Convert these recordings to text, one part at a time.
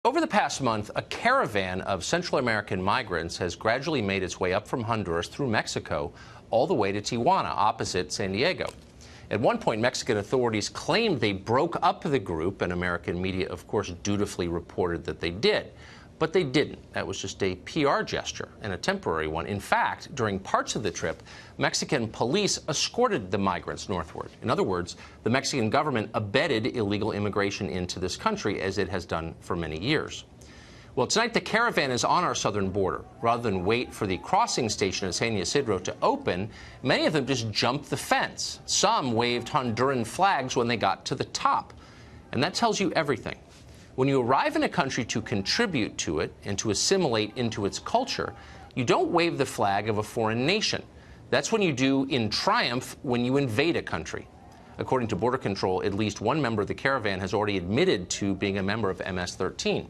Over the past month, a caravan of Central American migrants has gradually made its way up from Honduras through Mexico all the way to Tijuana, opposite San Diego. At one point, Mexican authorities claimed they broke up the group, and American media, of course, dutifully reported that they did. But they didn't. That was just a PR gesture, and a temporary one. In fact, during parts of the trip, Mexican police escorted the migrants northward. In other words, the Mexican government abetted illegal immigration into this country, as it has done for many years. Well, tonight the caravan is on our southern border. Rather than wait for the crossing station at San Ysidro to open, many of them just jumped the fence. Some waved Honduran flags when they got to the top. And that tells you everything. When you arrive in a country to contribute to it and to assimilate into its culture, you don't wave the flag of a foreign nation. That's when you do in triumph when you invade a country. According to Border Control, at least one member of the caravan has already admitted to being a member of MS-13.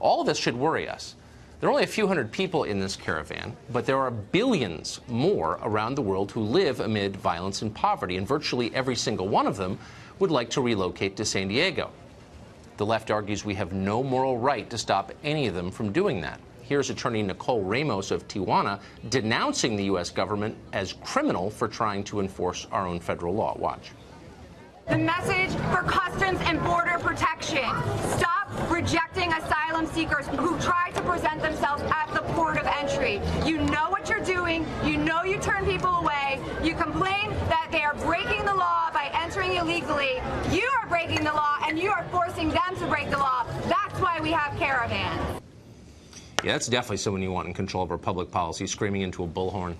All of this should worry us. There are only a few hundred people in this caravan, but there are billions more around the world who live amid violence and poverty, and virtually every single one of them would like to relocate to San Diego. The left argues we have no moral right to stop any of them from doing that. Here's attorney Nicole Ramos of Tijuana denouncing the U.S. government as criminal for trying to enforce our own federal law. Watch. The message for Customs and Border Protection: stop rejecting asylum seekers who try to present themselves at the port of entry. You know what you're doing. You know you turn people away. You complain that they are breaking the law by entering illegally. You are breaking the law, and you are forcing them to break the law. That's why we have caravans. Yeah, that's definitely someone you want in control of our public policy, screaming into a bullhorn.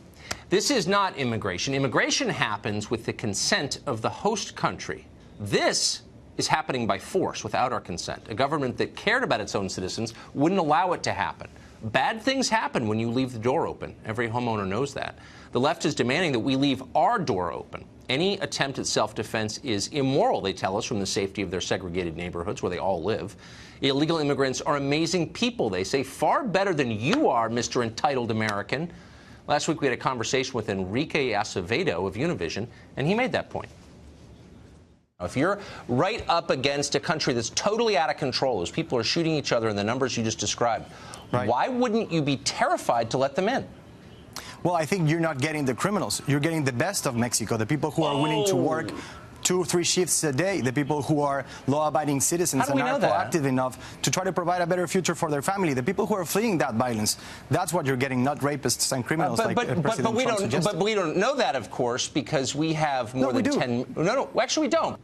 This is not immigration. Immigration happens with the consent of the host country. This is happening by force, without our consent. A government that cared about its own citizens wouldn't allow it to happen. Bad things happen when you leave the door open. Every homeowner knows that. The left is demanding that we leave our door open. Any attempt at self-defense is immoral, they tell us, from the safety of their segregated neighborhoods where they all live. Illegal immigrants are amazing people, they say, far better than you are, Mr. Entitled American. Last week we had a conversation with Enrique Acevedo of Univision, and he made that point. If you're right up against a country that's totally out of control, as people are shooting each other in the numbers you just described, right, why wouldn't you be terrified to let them in? Well, I think you're not getting the criminals. You're getting the best of Mexico, the people who are willing to work 2 or 3 shifts a day, the people who are law-abiding citizens and are proactive enough to try to provide a better future for their family, the people who are fleeing that violence. That's what you're getting, not rapists and criminals like President Trump suggested. But we don't know that, of course, because we have more than 10... No, actually we don't.